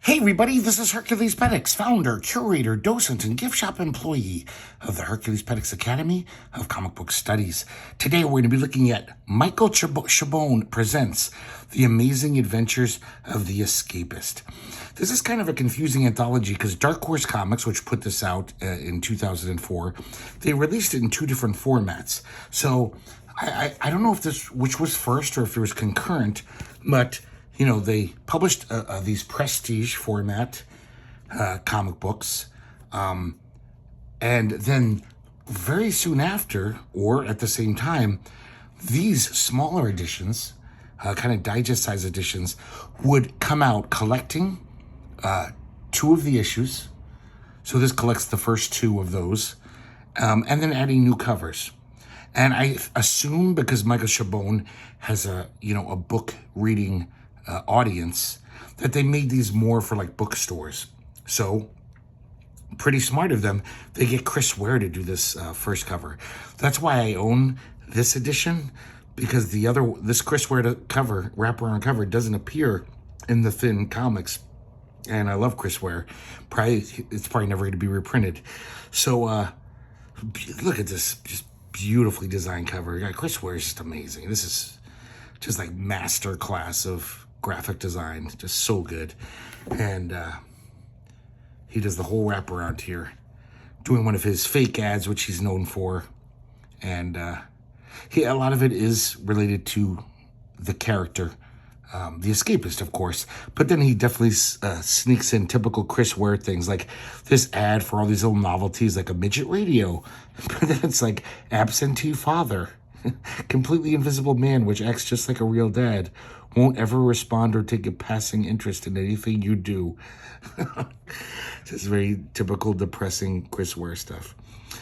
Hey everybody, this is herculespetix, founder, curator, docent, and gift shop employee of the herculespetix Academy of Comic Book Studies. Today we're going to be looking at Michael Chabon presents The Amazing Adventures of the Escapist. This is kind of a confusing anthology because Dark Horse Comics, which put this out in 2004, they released it in two different formats. So I don't know if which was first or if it was concurrent, but you know, they published these prestige format comic books. And then very soon after, or at the same time, these smaller editions, kind of digest-sized editions, would come out collecting two of the issues. So this collects the first two of those, and then adding new covers. And I assume because Michael Chabon has a book reading audience, that they made these more for like bookstores. So pretty smart of them. They get Chris Ware to do this first cover. That's why I own this edition, because this Chris Ware cover, wraparound cover, doesn't appear in the thin comics. And I love Chris Ware. It's probably never going to be reprinted. So look at this just beautifully designed cover. Chris Ware is just amazing. This is just like master class of graphic design, just so good. And he does the whole wraparound here, doing one of his fake ads, which he's known for. And a lot of it is related to the character, the Escapist, of course. But then he definitely sneaks in typical Chris Ware things, like this ad for all these little novelties, like a midget radio. But then it's like absentee father, completely invisible man, which acts just like a real dad, won't ever respond or take a passing interest in anything you do. Just very typical depressing Chris Ware stuff,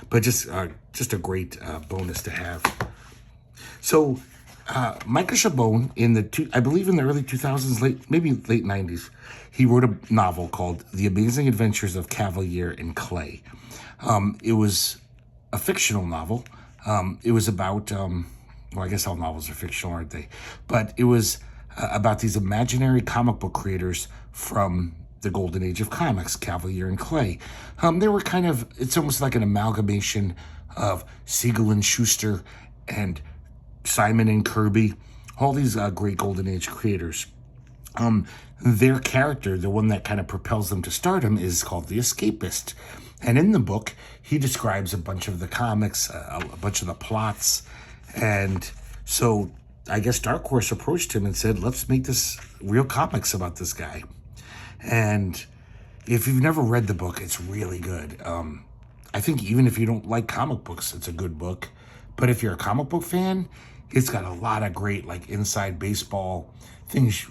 but just a great bonus to have. So Michael Chabon, I believe in the early 2000s, maybe late 90s, he wrote a novel called The Amazing Adventures of Cavalier and Clay. It was a fictional novel. It was about, well, I guess all novels are fictional, aren't they? But it was about these imaginary comic book creators from the golden age of comics, Cavalier and Clay. They were it's almost like an amalgamation of Siegel and Schuster and Simon and Kirby, all these great golden age creators. Their character, the one that kind of propels them to stardom, is called the Escapist. And in the book, he describes a bunch of the comics, a bunch of the plots. And so I guess Dark Horse approached him and said, let's make this real comics about this guy. And if you've never read the book, it's really good. I think even if you don't like comic books, it's a good book. But if you're a comic book fan, it's got a lot of great like inside baseball things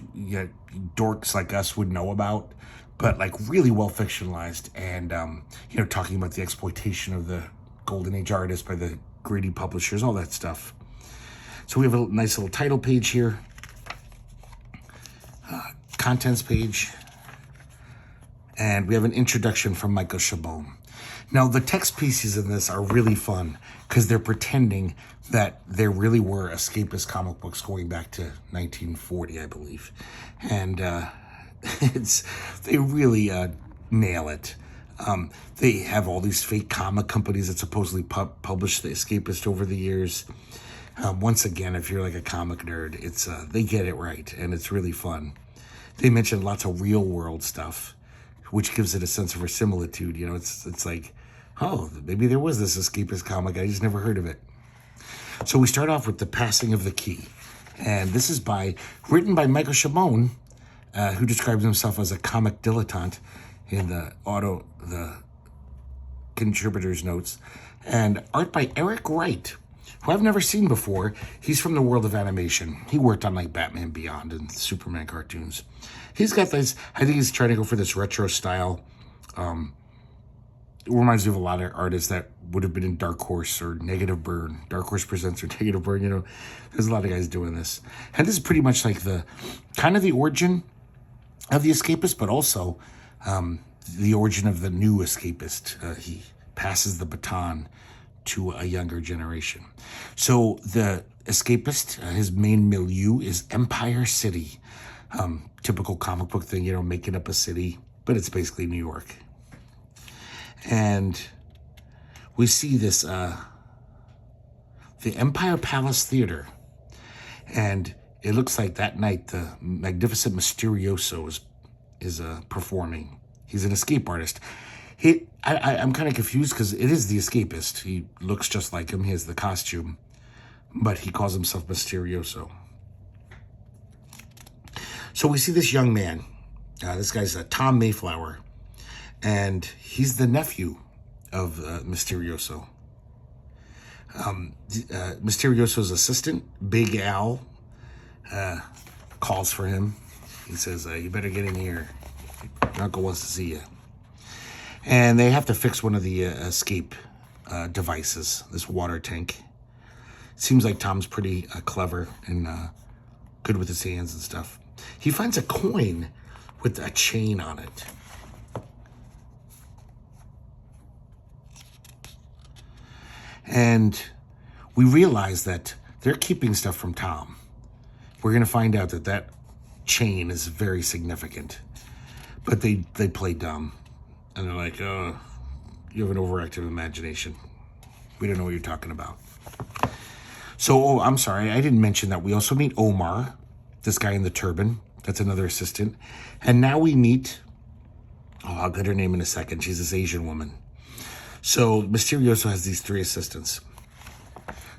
dorks like us would know about, but like really well fictionalized, and talking about the exploitation of the golden age artists by the greedy publishers, all that stuff. So we have a nice little title page here, contents page, and we have an introduction from Michael Chabon. Now the text pieces in this are really fun because they're pretending that there really were Escapist comic books going back to 1940, I believe, and they really nail it. They have all these fake comic companies that supposedly publish the Escapist over the years. Once again, if you're like a comic nerd, it's they get it right, and it's really fun. They mention lots of real world stuff, which gives it a sense of verisimilitude. It's like, oh, maybe there was this Escapist comic, I just never heard of it. So we start off with The Passing of the Key, and this is written by Michael Chabon, who describes himself as a comic dilettante in the contributor's notes, and art by Eric Wright, who I've never seen before. He's from the world of animation. He worked on like Batman Beyond and Superman cartoons. He's got this, I think he's trying to go for this retro style. It reminds me of a lot of artists that would have been in Dark Horse or Negative Burn. Dark Horse Presents or Negative Burn, there's a lot of guys doing this. And this is pretty much like the origin of the Escapist, but also the origin of the new Escapist. He passes the baton to a younger generation. So the Escapist, his main milieu is Empire City. Typical comic book thing, making up a city, but it's basically New York. And we see this, the Empire Palace Theater. And it looks like that night the magnificent Mysterioso is performing. He's an escape artist. I'm kind of confused because it is the Escapist. He looks just like him. He has the costume, but he calls himself Mysterioso. So we see this young man. This guy's Tom Mayflower, and he's the nephew of Mysterioso. Mysterioso's assistant, Big Al, calls for him. He says, you better get in here. Your uncle wants to see you. And they have to fix one of the escape devices, this water tank. Seems like Tom's pretty clever and good with his hands and stuff. He finds a coin with a chain on it. And we realize that they're keeping stuff from Tom. We're going to find out that chain is very significant. But they play dumb. And they're like, oh, you have an overactive imagination. We don't know what you're talking about. So, I'm sorry, I didn't mention that we also meet Omar, this guy in the turban. That's another assistant. And now we meet, I'll get her name in a second. She's this Asian woman. So Mysterioso has these three assistants.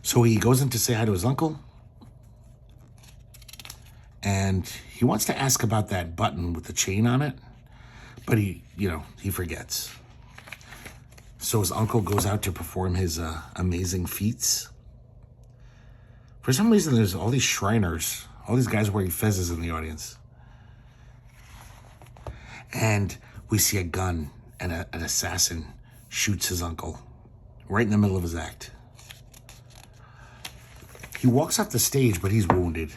So he goes in to say hi to his uncle. And he wants to ask about that button with the chain on it. But he forgets. So his uncle goes out to perform his amazing feats. For some reason, there's all these Shriners, all these guys wearing fezzes in the audience. And we see a gun, and an assassin shoots his uncle right in the middle of his act. He walks off the stage, but he's wounded.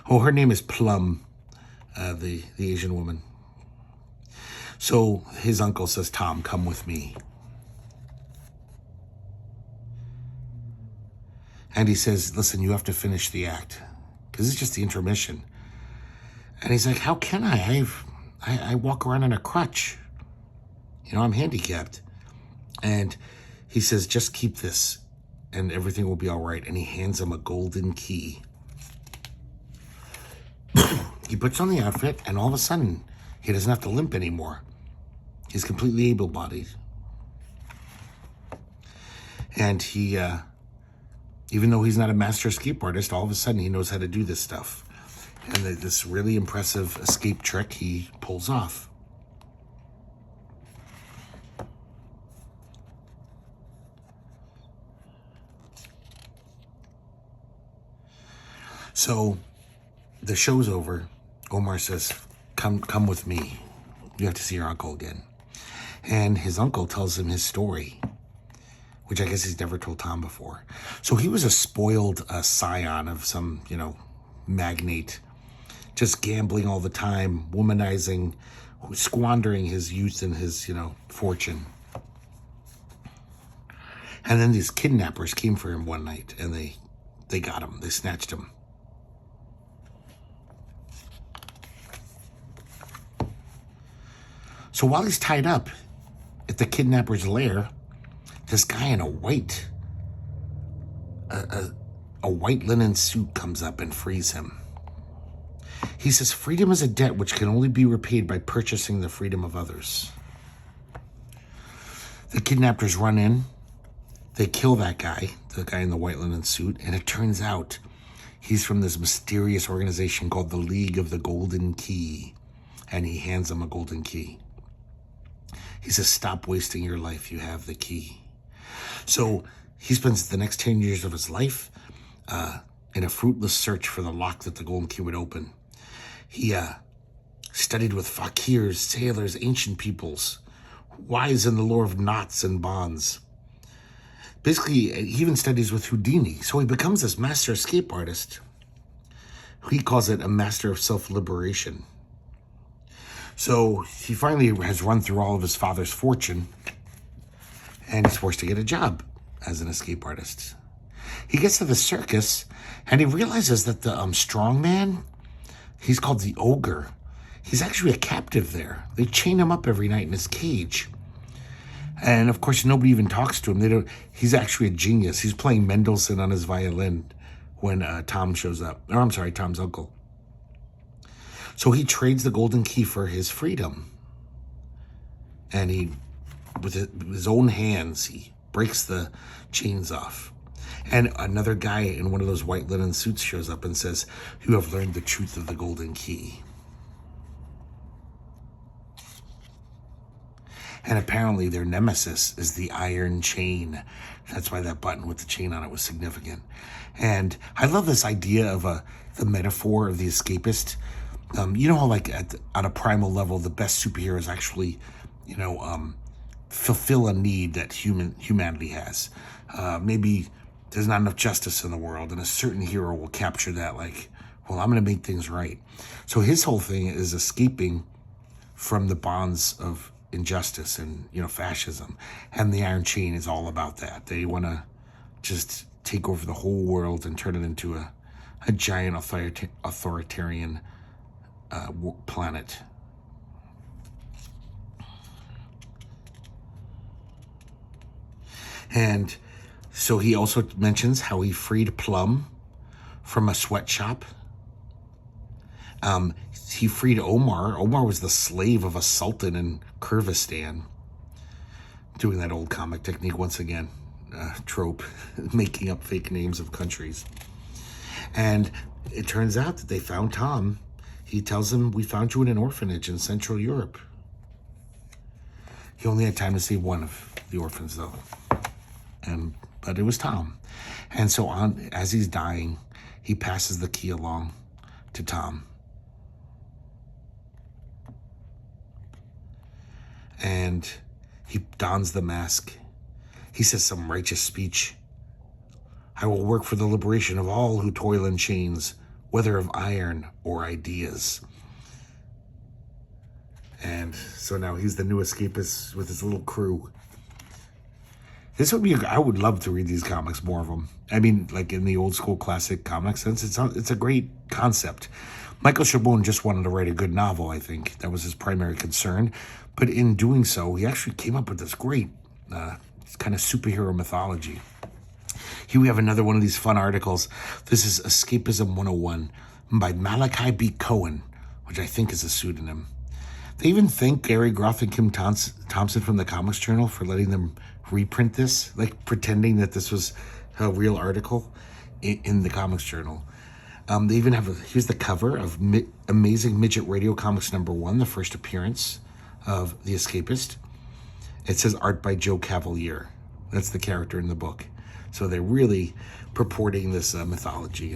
Oh, her name is Plum. The Asian woman. So his uncle says, Tom, come with me. And he says, listen, you have to finish the act. Because it's just the intermission. And he's like, how can I? I walk around on a crutch. I'm handicapped. And he says, just keep this and everything will be all right. And he hands him a golden key. He puts on the outfit, and all of a sudden, he doesn't have to limp anymore. He's completely able-bodied. And he, even though he's not a master escape artist, all of a sudden he knows how to do this stuff. And this really impressive escape trick he pulls off. So the show's over. Omar says, come with me. You have to see your uncle again. And his uncle tells him his story, which I guess he's never told Tom before. So he was a spoiled scion of some, magnate, just gambling all the time, womanizing, squandering his youth and his, fortune. And then these kidnappers came for him one night, and they got him. They snatched him. So while he's tied up at the kidnapper's lair, this guy in a white linen suit comes up and frees him. He says, freedom is a debt which can only be repaid by purchasing the freedom of others. The kidnappers run in. They kill that guy, the guy in the white linen suit, and it turns out he's from this mysterious organization called the League of the Golden Key, and he hands him a golden key. He says, stop wasting your life. You have the key. So he spends the next 10 years of his life in a fruitless search for the lock that the golden key would open. He studied with fakirs, sailors, ancient peoples, wise in the lore of knots and bonds. Basically, he even studies with Houdini. So he becomes this master escape artist. He calls it a master of self-liberation. So he finally has run through all of his father's fortune, and he's forced to get a job as an escape artist. He gets to the circus, and he realizes that the strong man, he's called the ogre. He's actually a captive there. They chain him up every night in his cage. And of course, nobody even talks to him. They don't. He's actually a genius. He's playing Mendelssohn on his violin when Tom shows up. Or I'm sorry, Tom's uncle. So he trades the golden key for his freedom. And he, with his own hands, he breaks the chains off. And another guy in one of those white linen suits shows up and says, "You have learned the truth of the golden key." And apparently their nemesis is the iron chain. That's why that button with the chain on it was significant. And I love this idea of the metaphor of the escapist. You know how, like, on a primal level, the best superheroes actually, fulfill a need that humanity has. Maybe there's not enough justice in the world, and a certain hero will capture that, like, well, I'm going to make things right. So his whole thing is escaping from the bonds of injustice and, fascism. And the Iron Chain is all about that. They want to just take over the whole world and turn it into a giant authoritarian planet. And so he also mentions how he freed Plum from a sweatshop. He freed Omar. Omar was the slave of a sultan in Kyrgyzstan. Doing that old comic technique once again, trope, making up fake names of countries. And it turns out that they found Tom. He tells him, "We found you in an orphanage in Central Europe." He only had time to save one of the orphans, though. But it was Tom. And so as he's dying, he passes the key along to Tom. And he dons the mask. He says some righteous speech. "I will work for the liberation of all who toil in chains, whether of iron or ideas." And so now he's the new escapist with his little crew. This would be, I would love to read these comics, more of them. I mean, like in the old school classic comic sense, it's a great concept. Michael Chabon just wanted to write a good novel, I think. That was his primary concern. But in doing so, he actually came up with this great kind of superhero mythology. Here we have another one of these fun articles. This is Escapism 101 by Malachi B. Cohen, which I think is a pseudonym. They even thank Gary Groff and Kim Thompson from the Comics Journal for letting them reprint this, like pretending that this was a real article in the Comics Journal. They even have, here's the cover of Amazing Midget Radio Comics #1, the first appearance of The Escapist. It says art by Joe Cavalier. That's the character in the book. So they're really purporting this mythology,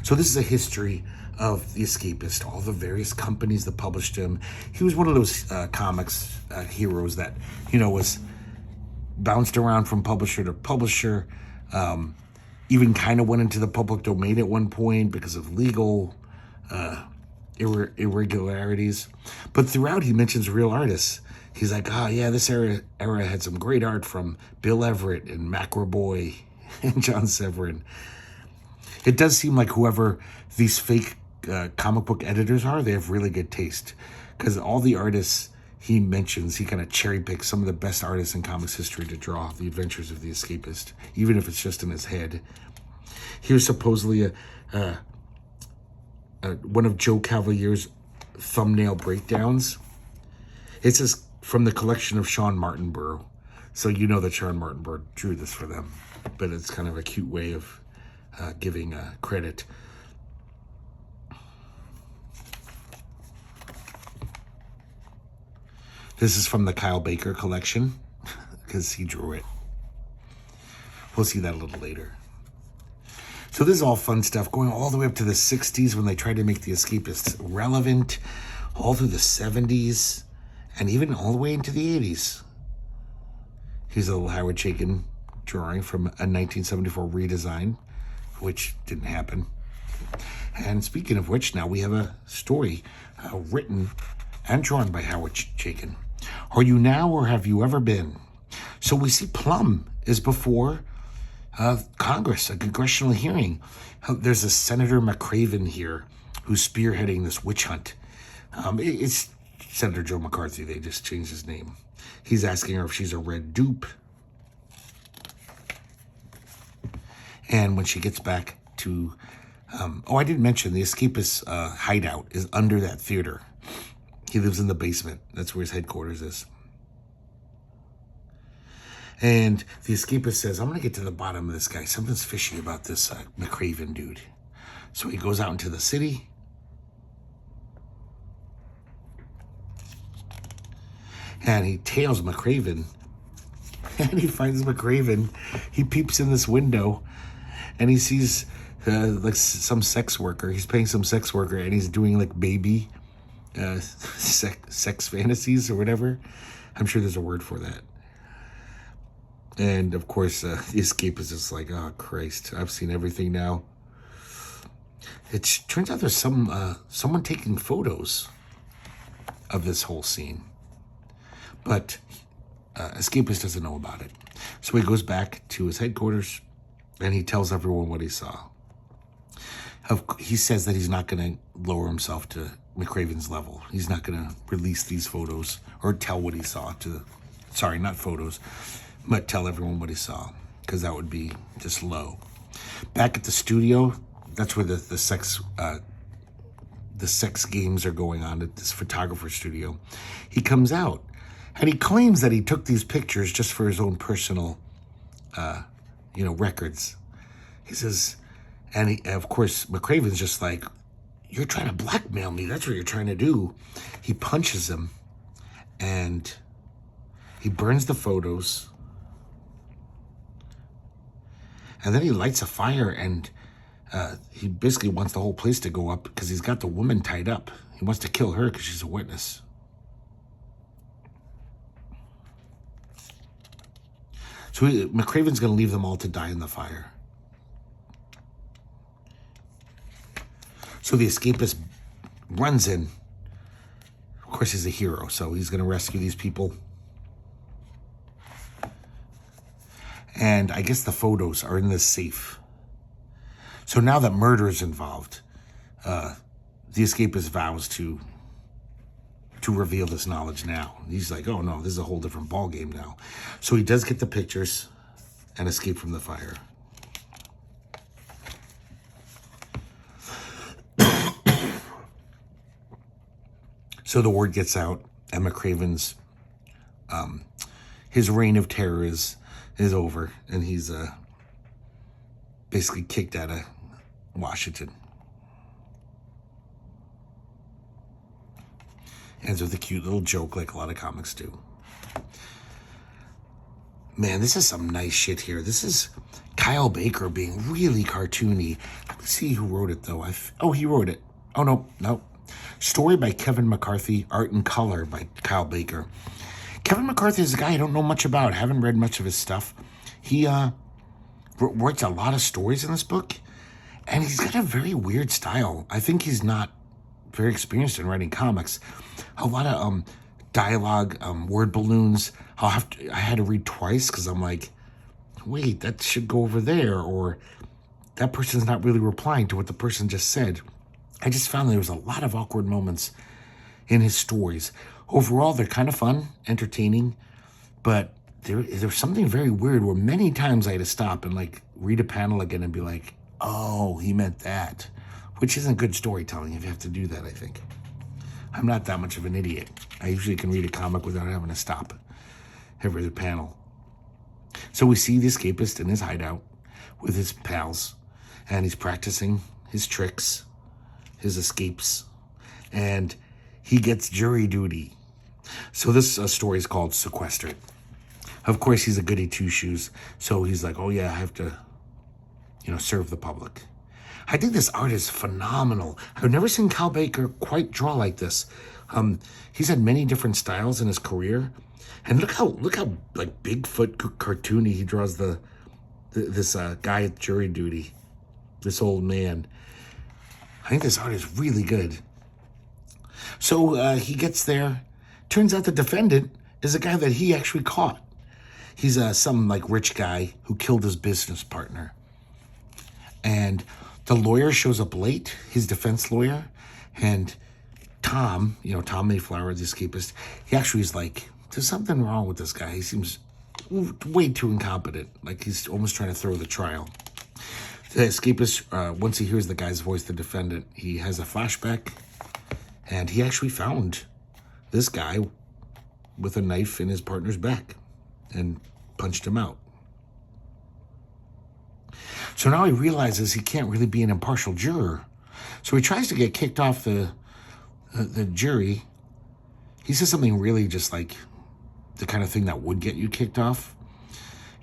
So this is a history of The Escapist, all the various companies that published him. He was one of those comics heroes that, was bounced around from publisher to publisher, even kind of went into the public domain at one point because of legal irregularities. But throughout, he mentions real artists. He's like, this era had some great art from Bill Everett and Macroboy and John Severin. It does seem like whoever these fake comic book editors are, they have really good taste. Because all the artists he mentions, he kind of cherry picks some of the best artists in comics history to draw the adventures of the Escapist, even if it's just in his head. Here's supposedly one of Joe Cavalier's thumbnail breakdowns. It says from the collection of Sean Martinborough. So you know that Sean Martinborough drew this for them. But it's kind of a cute way of giving credit. This is from the Kyle Baker collection, because he drew it. We'll see that a little later. So this is all fun stuff, going all the way up to the 60s when they tried to make the Escapists relevant, all through the 70s, and even all the way into the 80s. Here's a little Howard Chaykin drawing from a 1974 redesign, which didn't happen. And speaking of which, now we have a story written and drawn by Howard Chaykin. Are you now or have you ever been? So we see Plum is before Congress, a congressional hearing. There's a Senator McCraven here who's spearheading this witch hunt. It's Senator Joe McCarthy. They just changed his name. He's asking her if she's a red dupe. And when she gets back to... I didn't mention the Escapist hideout is under that theater. He lives in the basement. That's where his headquarters is. And the Escapist says, I'm going to get to the bottom of this guy. Something's fishy about this McCraven dude. So he goes out into the city. And he tails McCraven. And he finds McCraven. He peeps in this window. And he sees like some sex worker. He's paying some sex worker. And he's doing like baby sex fantasies or whatever. I'm sure there's a word for that. And of course, the Escapist is like, oh Christ, I've seen everything now. It turns out there's someone taking photos of this whole scene, but Escapist doesn't know about it. So he goes back to his headquarters, and he tells everyone what he saw. He says that he's not going to lower himself to McCraven's level. He's not going to release these photos or tell what he saw to. Sorry, not photos. But tell everyone what he saw, because that would be just low. Back at the studio, that's where the sex games are going on at this photographer studio. He comes out, and he claims that he took these pictures just for his own personal, records. He says, and of course, McCraven's just like, you're trying to blackmail me. That's what you're trying to do. He punches him, and he burns the photos. And then he lights a fire, and he basically wants the whole place to go up because he's got the woman tied up. He wants to kill her because she's a witness. So McCraven's going to leave them all to die in the fire. So the Escapist runs in. Of course, he's a hero, so he's going to rescue these people. And I guess the photos are in this safe. So now that murder is involved, the Escapist vows to reveal this knowledge now. He's like, oh no, this is a whole different ballgame now. So he does get the pictures and escape from the fire. So the word gets out, and McCraven's his reign of terror is over, and he's basically kicked out of Washington. Ends with a cute little joke like a lot of comics do. Man, this is some nice shit here. This is Kyle Baker being really cartoony. Let me see who wrote it, though. He wrote it. Oh, no. Story by Kevin McCarthy, art and color by Kyle Baker. Kevin McCarthy is a guy I don't know much about. I haven't read much of his stuff. He writes a lot of stories in this book, and he's got a very weird style. I think he's not very experienced in writing comics. A lot of dialogue, word balloons. I had to read twice because I'm like, wait, that should go over there, or that person's not really replying to what the person just said. I just found there was a lot of awkward moments in his stories. Overall, they're kind of fun, entertaining, but there's something very weird where many times I had to stop and like read a panel again and be like, oh, he meant that, which isn't good storytelling if you have to do that, I think. I'm not that much of an idiot. I usually can read a comic without having to stop every other panel. So we see the Escapist in his hideout with his pals, and he's practicing his tricks, his escapes, and he gets jury duty. So this story is called Sequestered. Of course, he's a goody two-shoes, so he's like, oh yeah, I have to, serve the public. I think this art is phenomenal. I've never seen Kyle Baker quite draw like this. He's had many different styles in his career, and look how like Bigfoot cartoony he draws this guy at jury duty, this old man. I think this art is really good. So he gets there. Turns out the defendant is a guy that he actually caught. He's some like rich guy who killed his business partner. And the lawyer shows up late, his defense lawyer, and Tom, Tom Mayflower, the escapist, he actually is like, there's something wrong with this guy. He seems way too incompetent, like he's almost trying to throw the trial. The escapist, once he hears the guy's voice, the defendant, he has a flashback, and he actually found this guy with a knife in his partner's back and punched him out. So now he realizes he can't really be an impartial juror. So he tries to get kicked off the jury. He says something really just like the kind of thing that would get you kicked off.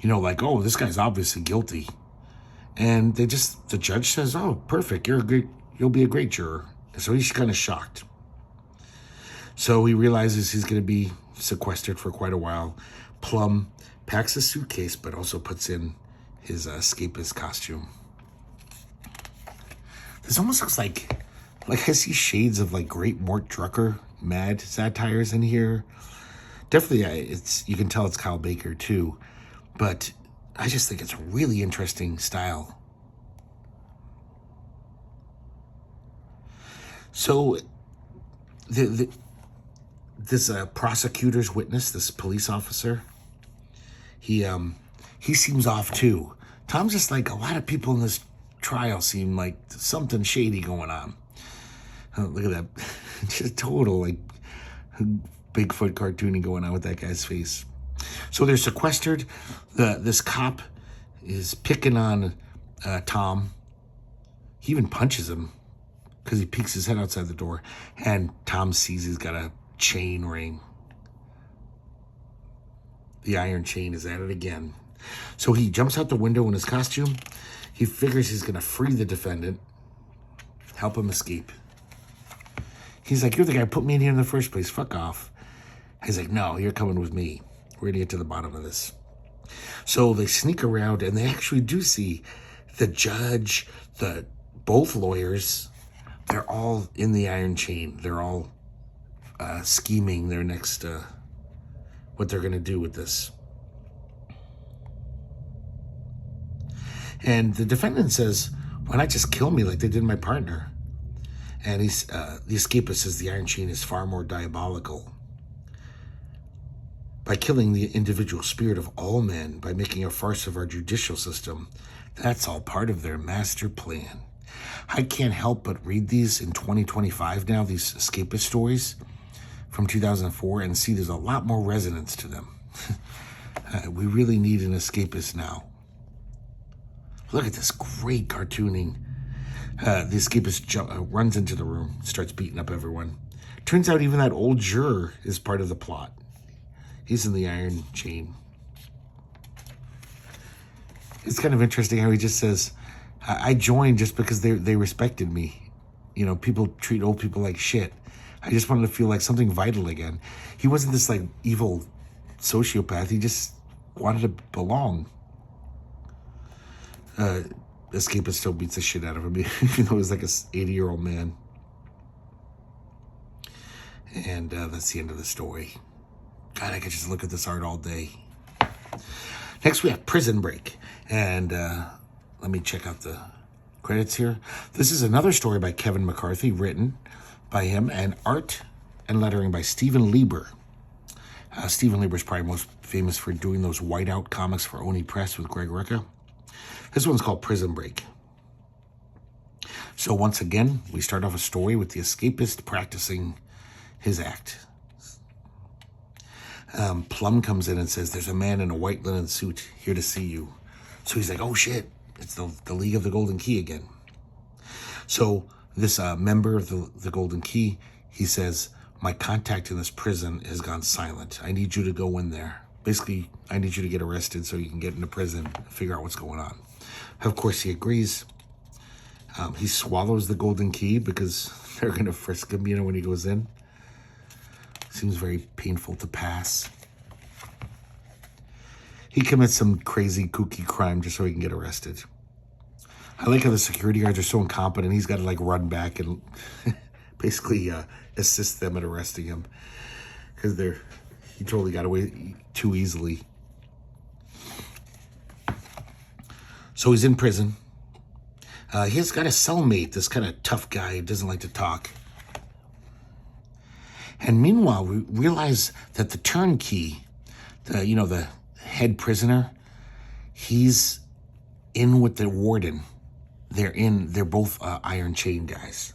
Like, oh, this guy's obviously guilty. And the judge says, oh, perfect, you'll be a great juror. So he's kind of shocked. So he realizes he's going to be sequestered for quite a while. Plum packs a suitcase, but also puts in his escapist costume. This almost looks like I see shades of like Great Mort Drucker Mad satires in here. Definitely, you can tell it's Kyle Baker too, but I just think it's a really interesting style. So, this prosecutor's witness, this police officer, he seems off too. Tom's just like, a lot of people in this trial seem like something shady going on. Look at that. Just total, like, Bigfoot cartooning going on with that guy's face. So they're sequestered. This cop is picking on Tom. He even punches him because he peeks his head outside the door. And Tom sees he's got a chain ring. The iron chain is at it again. So he jumps out the window in his costume. He figures he's going to free the defendant, help him escape. He's like, you're the guy who put me in here in the first place. Fuck off. He's like, no, you're coming with me. We're going to get to the bottom of this. So they sneak around, and they actually do see the judge, both lawyers. They're all in the iron chain. They're all scheming their next, what they're going to do with this. And the defendant says, why not just kill me like they did my partner? And the escapist says the iron chain is far more diabolical. By killing the individual spirit of all men, by making a farce of our judicial system, that's all part of their master plan. I can't help but read these in 2025 now, these escapist stories from 2004, and see there's a lot more resonance to them. We really need an escapist now. Look at this great cartooning. The escapist runs into the room, starts beating up everyone. Turns out even that old juror is part of the plot. He's in the iron chain. It's kind of interesting how he just says, I joined just because they respected me. People treat old people like shit. I just wanted to feel like something vital again. He wasn't this like evil sociopath. He just wanted to belong. Escapist still beats the shit out of him, even though he's like a 80-year-old man. And that's the end of the story. God, I could just look at this art all day. Next, we have Prison Break. And let me check out the credits here. This is another story by Kevin McCarthy, written by him, and art and lettering by Stephen Lieber. Stephen Lieber is probably most famous for doing those whiteout comics for Oni Press with Greg Rucka. This one's called Prison Break. So once again, we start off a story with the escapist practicing his act. Plum comes in and says, there's a man in a white linen suit here to see you. So he's like, oh shit, it's the League of the Golden Key again. So this member of the Golden Key, he says, my contact in this prison has gone silent. I need you to go in there. Basically, I need you to get arrested so you can get into prison and figure out what's going on. Of course, he agrees. He swallows the golden key because they're going to frisk him, when he goes in. Seems very painful to pass. He commits some crazy, kooky crime just so he can get arrested. I like how the security guards are so incompetent. He's got to, run back and basically assist them at arresting him because he totally got away too easily. So he's in prison. He's got a cellmate, this kind of tough guy who doesn't like to talk. And meanwhile, we realize that the turnkey, the head prisoner, he's in with the warden. They're both iron chain guys.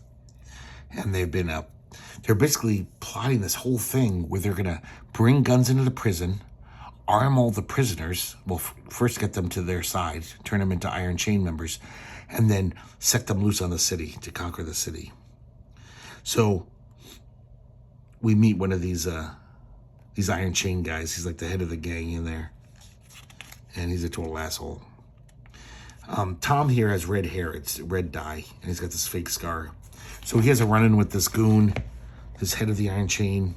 And they're basically plotting this whole thing where they're going to bring guns into the prison, arm all the prisoners, well, first get them to their side, turn them into iron chain members, and then set them loose on the city to conquer the city. So we meet one of these iron chain guys. He's like the head of the gang in there. And he's a total asshole. Tom here has red hair. It's red dye. And he's got this fake scar. So he has a run-in with this goon, this head of the iron chain.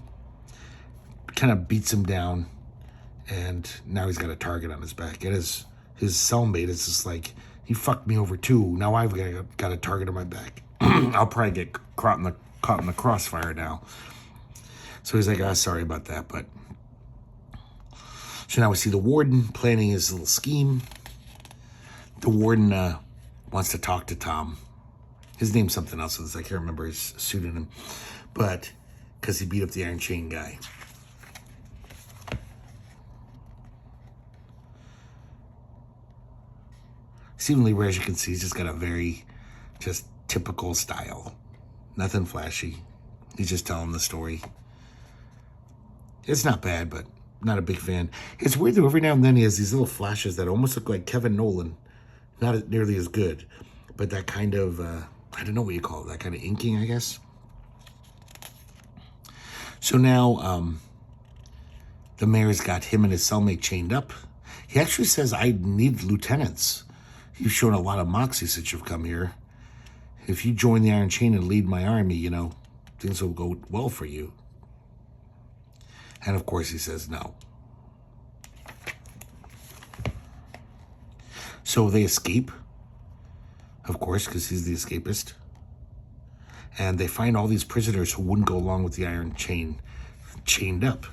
Kind of beats him down. And now he's got a target on his back. And his cellmate is just like, he fucked me over too. Now I've got a target on my back. I'll probably get caught in the crossfire now. So he's like, sorry about that. But so now we see the warden planning his little scheme. The warden wants to talk to Tom. His name's something else. I can't remember his pseudonym. But because he beat up the iron chain guy. Stephen Lieber, as you can see, he's just got a very just typical style. Nothing flashy. He's just telling the story. It's not bad, but not a big fan. It's weird though, every now and then he has these little flashes that almost look like Kevin Nolan. Not nearly as good, but that kind of, I don't know what you call it, that kind of inking, I guess. So now the mayor's got him and his cellmate chained up. He actually says, I need lieutenants. You've shown a lot of moxie since you've come here. If you join the Iron Chain and lead my army, things will go well for you. And of course he says no. So they escape, of course, because he's the escapist. And they find all these prisoners who wouldn't go along with the Iron Chain chained up.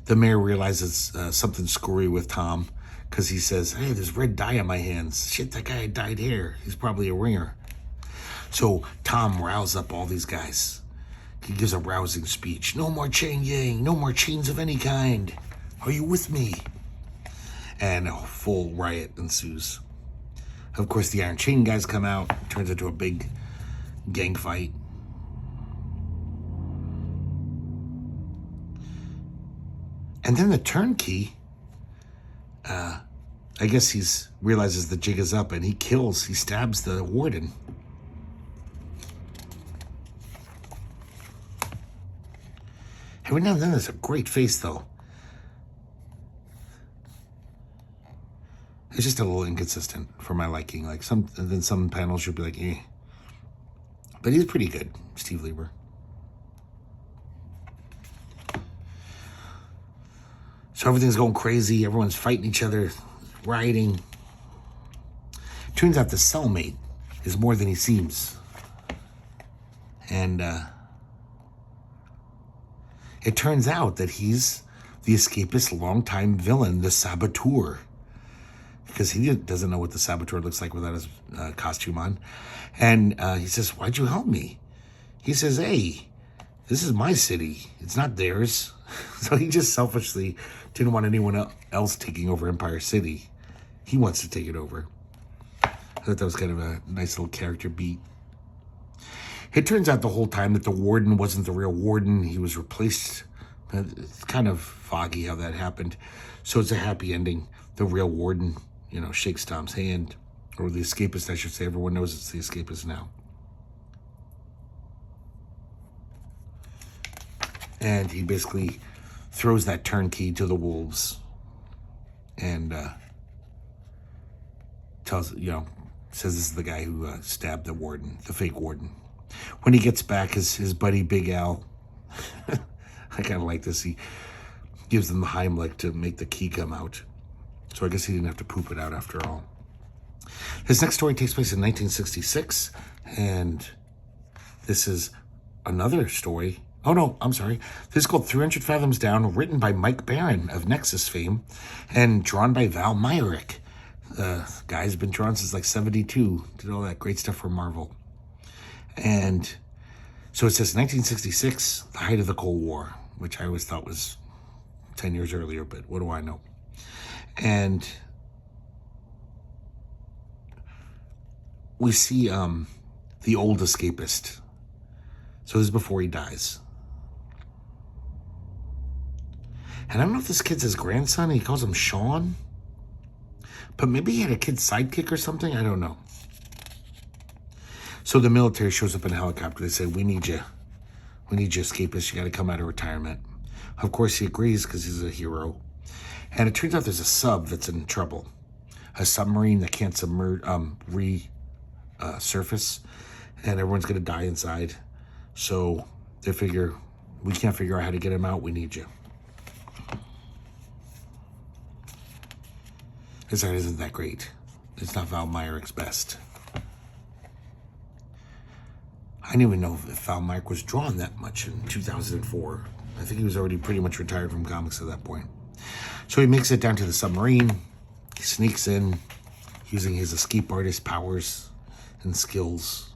The mayor realizes something screwy with Tom because he says, hey, there's red dye on my hands. Shit, that guy had dyed hair. He's probably a ringer. So Tom rouses up all these guys. He gives a rousing speech. No more chain gang. No more chains of any kind. Are you with me? And a full riot ensues. Of course, the Iron Chain guys come out. It turns into a big gang fight. And then the turnkey, I guess realizes the jig is up and he stabs the warden. Every now and then there's a great face though. It's just a little inconsistent for my liking. Like some panels you'll be like, eh. But he's pretty good, Steve Lieber. So everything's going crazy. Everyone's fighting each other, rioting. Turns out the cellmate is more than he seems. And it turns out that he's the escapist longtime villain, the Saboteur. Because he doesn't know what the Saboteur looks like without his costume on. And he says, why'd you help me? He says, hey, this is my city. It's not theirs. So he just selfishly didn't want anyone else taking over Empire City. He wants to take it over. I thought that was kind of a nice little character beat. It turns out the whole time that the warden wasn't the real warden. He was replaced. It's kind of foggy how that happened. So it's a happy ending. The real warden, shakes Tom's hand. Or the escapist, I should say. Everyone knows it's the escapist now. And he basically throws that turnkey to the wolves. And says this is the guy who stabbed the warden, the fake warden. When he gets back, his buddy Big Al, I kind of like this, he gives them the Heimlich to make the key come out. So I guess he didn't have to poop it out after all. His next story takes place in 1966, and this is another story. Oh, no, I'm sorry. This is called 300 Fathoms Down, written by Mike Barron of Nexus fame, and drawn by Val Myrick. The guy's been drawn since like 72, did all that great stuff for Marvel. And so it says 1966, the height of the Cold War, which I always thought was 10 years earlier, but what do I know? And we see the old Escapist. So this is before he dies. And I don't know if this kid's his grandson. He calls him Sean. But maybe he had a kid sidekick or something. I don't know. So the military shows up in a helicopter. They say, we need you. We need you, Escapist. You got to come out of retirement. Of course, he agrees because he's a hero. And it turns out there's a sub that's in trouble. A submarine that can't resurface. And everyone's going to die inside. So they figure, we can't figure out how to get him out. We need you. His art isn't that great. It's not Val Myrick's best. I didn't even know if Val Myrick was drawn that much in 2004. I think he was already pretty much retired from comics at that point. So he makes it down to the submarine. He sneaks in using his escape artist powers and skills.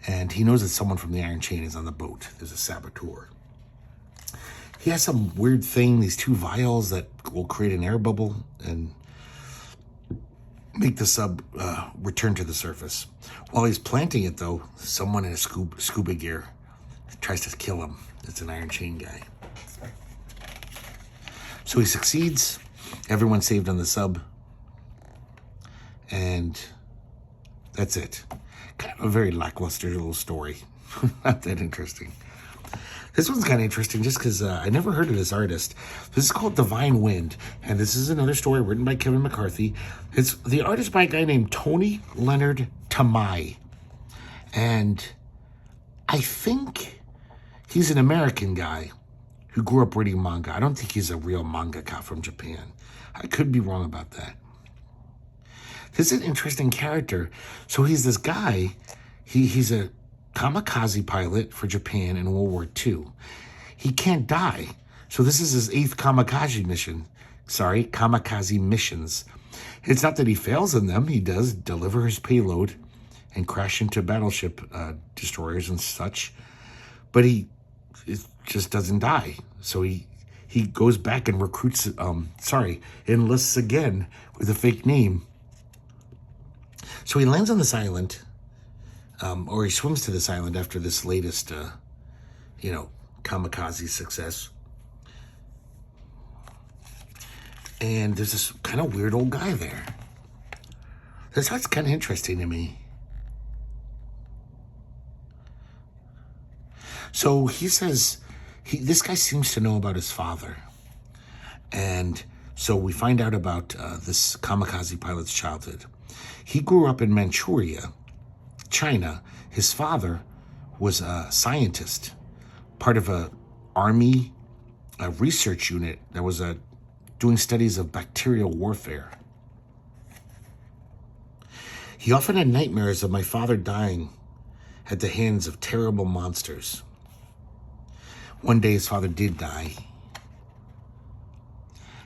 And he knows that someone from the Iron Chain is on the boat. There's a saboteur. He has some weird thing, these two vials that will create an air bubble and make the sub return to the surface. While he's planting it, though, someone in a scuba gear tries to kill him. It's an Iron Chain guy. So he succeeds. Everyone's saved on the sub. And that's it. Kind of a very lackluster little story. Not that interesting. This one's kind of interesting just because I never heard of this artist. This is called Divine Wind, and this is another story written by Kevin McCarthy. It's the artist by a guy named Tony Leonard Tamai. And I think he's an American guy who grew up reading manga. I don't think he's a real mangaka from Japan. I could be wrong about that. This is an interesting character. So he's this guy, he's a kamikaze pilot for Japan in World War II. He can't die. So this is his 8th kamikaze mission. Kamikaze missions. It's not that he fails in them. He does deliver his payload and crash into battleship destroyers and such. But he just doesn't die. So he goes back and recruits, enlists again with a fake name. So he lands on this island. Or he swims to this island after this latest, kamikaze success. And there's this kind of weird old guy there. That's kind of interesting to me. So he says, this guy seems to know about his father. And so we find out about this kamikaze pilot's childhood. He grew up in Manchuria, China. His father was a scientist, part of a army research unit that was doing studies of bacterial warfare. He often had nightmares of my father dying at the hands of terrible monsters. One day his father did die.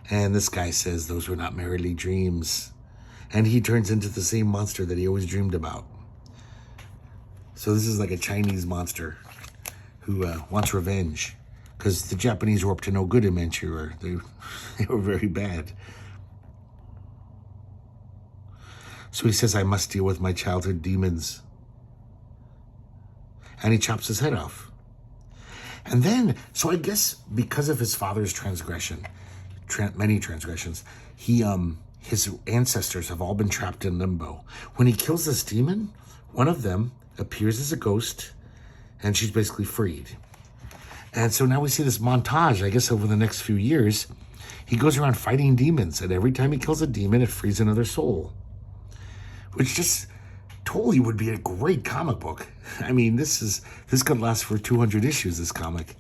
And this guy says those were not merely dreams. And he turns into the same monster that he always dreamed about. So this is like a Chinese monster who wants revenge. Because the Japanese were up to no good in Manchuria. They were very bad. So he says, I must deal with my childhood demons. And he chops his head off. And then, so I guess because of his father's transgression, many transgressions, his ancestors have all been trapped in limbo. When he kills this demon, one of them appears as a ghost, and she's basically freed. And so now we see this montage, I guess over the next few years. He goes around fighting demons, and every time he kills a demon, it frees another soul. Which just totally would be a great comic book. I mean, this could last for 200 issues, this comic.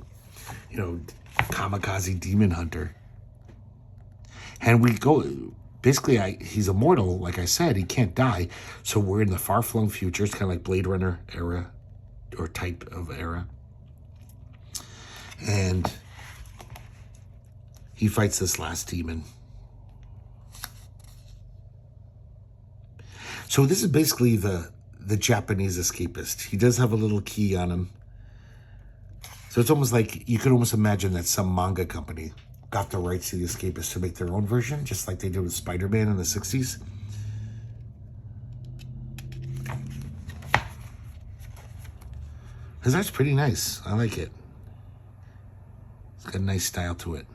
Kamikaze Demon Hunter. And we go, basically, he's immortal, like I said, he can't die. So we're in the far-flung future. It's kind of like Blade Runner era, or type of era. And he fights this last demon. So this is basically the Japanese Escapist. He does have a little key on him. So it's almost like, you could almost imagine that some manga company got the rights to the Escapist to make their own version, just like they did with Spider-Man in the 60s. His art's pretty nice. I like it. It's got a nice style to it.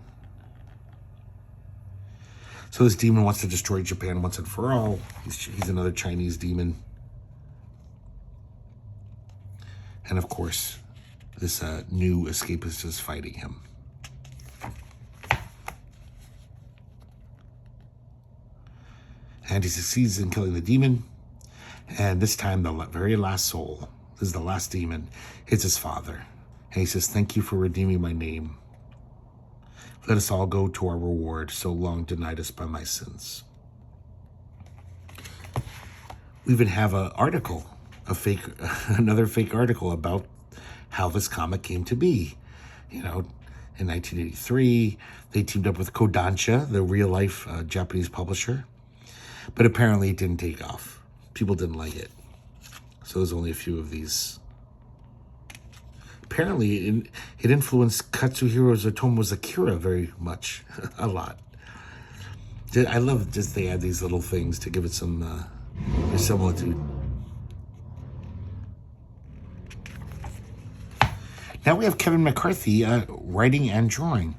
So this demon wants to destroy Japan once and for all. He's another Chinese demon. And of course, this new Escapist is fighting him. And he succeeds in killing the demon. And this time, the very last soul, this is the last demon, it's his father. And he says, "Thank you for redeeming my name. Let us all go to our reward, so long denied us by my sins." We even have an article, another fake article about how this comic came to be. You know, in 1983, they teamed up with Kodansha, the real-life Japanese publisher. But apparently it didn't take off. People didn't like it. So there's only a few of these. Apparently it influenced Katsuhiro Otomo's Akira very much. A lot. I love just they add these little things to give it some similitude. Now we have Kevin McCarthy writing and drawing.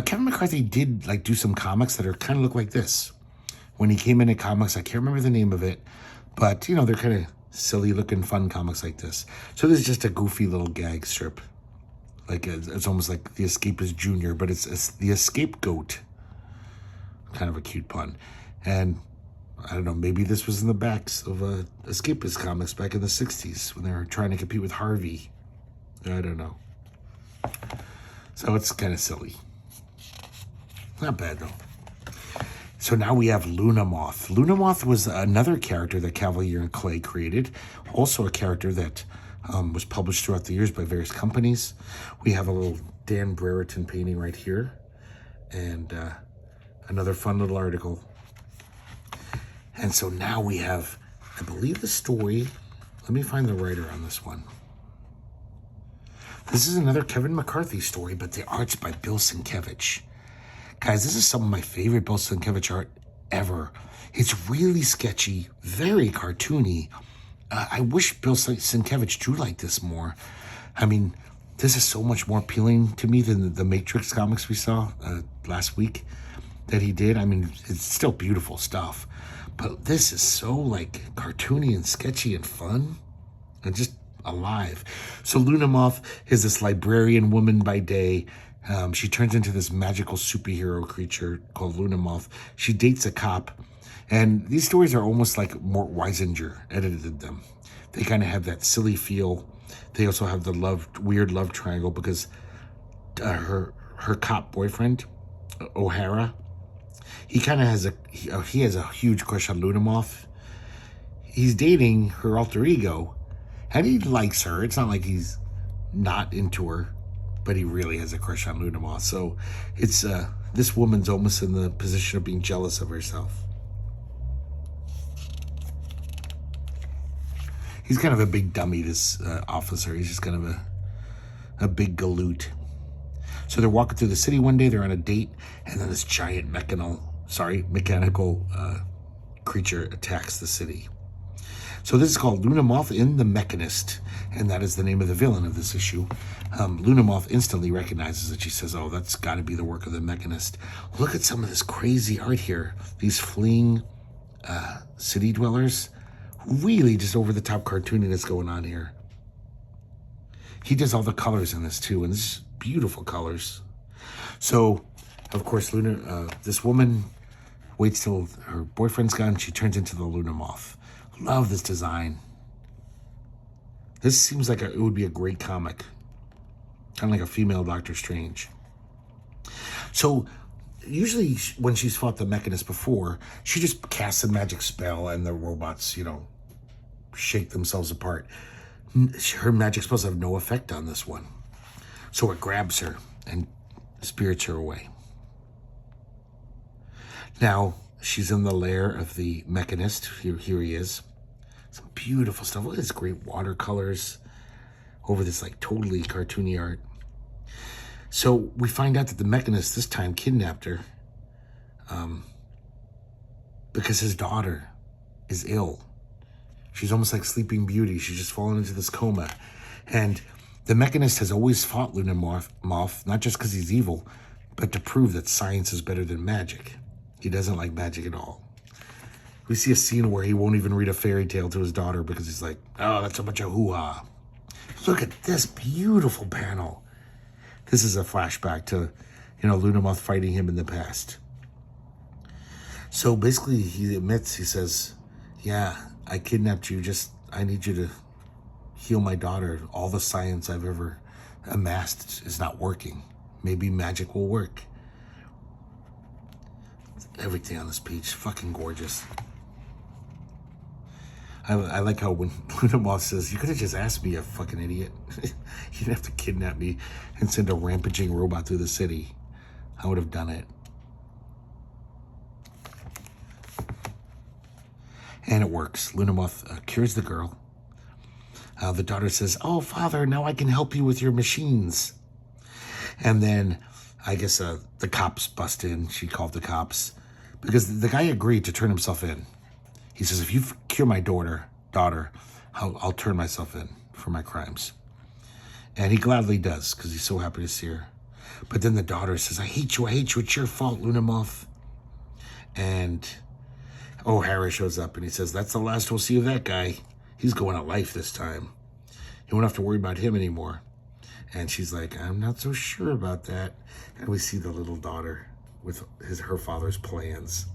Kevin McCarthy did do some comics that are kind of look like this. When he came into comics, I can't remember the name of it, but they're kind of silly looking fun comics like this. So this is just a goofy little gag strip. It's almost like the Escapist Jr., but it's the Escape Goat. Kind of a cute pun. And I don't know, maybe this was in the backs of Escapist comics back in the 60s when they were trying to compete with Harvey. I don't know. So it's kind of silly. Not bad, though. So now we have Luna Moth. Luna Moth was another character that Cavalier and Clay created. Also a character that was published throughout the years by various companies. We have a little Dan Brereton painting right here. And another fun little article. And so now we have, I believe the story. Let me find the writer on this one. This is another Kevin McCarthy story, but the art's by Bill Sienkiewicz. Guys, this is some of my favorite Bill Sienkiewicz art ever. It's really sketchy, very cartoony. I wish Bill Sienkiewicz drew like this more. I mean, this is so much more appealing to me than the Matrix comics we saw last week that he did. I mean, it's still beautiful stuff. But this is so cartoony and sketchy and fun and just alive. So Luna Moth is this librarian woman by day. She turns into this magical superhero creature called Luna Moth. She dates a cop. And these stories are almost like Mort Weisinger edited them. They kind of have that silly feel. They also have the weird love triangle because her cop boyfriend, O'Hara, he kind of has he has a huge crush on Luna Moth. He's dating her alter ego, and he likes her. It's not like he's not into her, but he really has a crush on Luna Moth. So it's this woman's almost in the position of being jealous of herself. He's kind of a big dummy, this officer. He's just kind of a big galoot. So they're walking through the city one day. They're on a date, and then this giant mechanical creature attacks the city. So this is called Luna Moth in the Mechanist, and that is the name of the villain of this issue. Luna Moth instantly recognizes it. She says, "Oh, that's got to be the work of the Mechanist." Look at some of this crazy art here. These fleeing city dwellers. Really just over-the-top cartooniness going on here. He does all the colors in this, too, and this is beautiful colors. So, of course, this woman waits till her boyfriend's gone. She turns into the Luna Moth. Love this design. This seems like it would be a great comic. Kind of like a female Doctor Strange. So, usually when she's fought the Mechanist before, she just casts a magic spell and the robots, shake themselves apart. Her magic spells have no effect on this one. So it grabs her and spirits her away. Now, she's in the lair of the Mechanist. Here he is. Some beautiful stuff. Look at this great watercolors over this like totally cartoony art. So we find out that the mechanist this time kidnapped her because his daughter is ill. She's almost like Sleeping Beauty. She's just fallen into this coma. And the mechanist has always fought Lunamorph, not just because he's evil, but to prove that science is better than magic. He doesn't like magic at all. We see a scene where he won't even read a fairy tale to his daughter because he's like, oh, that's a bunch of hoo-ha. Look at this beautiful panel. This is a flashback to, Lunamorph fighting him in the past. So basically he admits, he says, yeah, I kidnapped you. I need you to heal my daughter. All the science I've ever amassed is not working. Maybe magic will work. Everything on this page, fucking gorgeous. I like how when Lunamorph says, you could have just asked me, you fucking idiot. You didn't have to kidnap me and send a rampaging robot through the city. I would have done it. And it works. Lunamorph cures the girl. The daughter says, oh, father, now I can help you with your machines. And then I guess the cops bust in. She called the cops because the guy agreed to turn himself in. He says, if you cure my daughter, I'll turn myself in for my crimes. And he gladly does because he's so happy to see her. But then the daughter says, I hate you. It's your fault, Lunamorph. And O'Hara shows up and he says, that's the last we'll see of that guy. He's going to life this time. You won't have to worry about him anymore. And she's like, I'm not so sure about that. And we see the little daughter with her father's plans.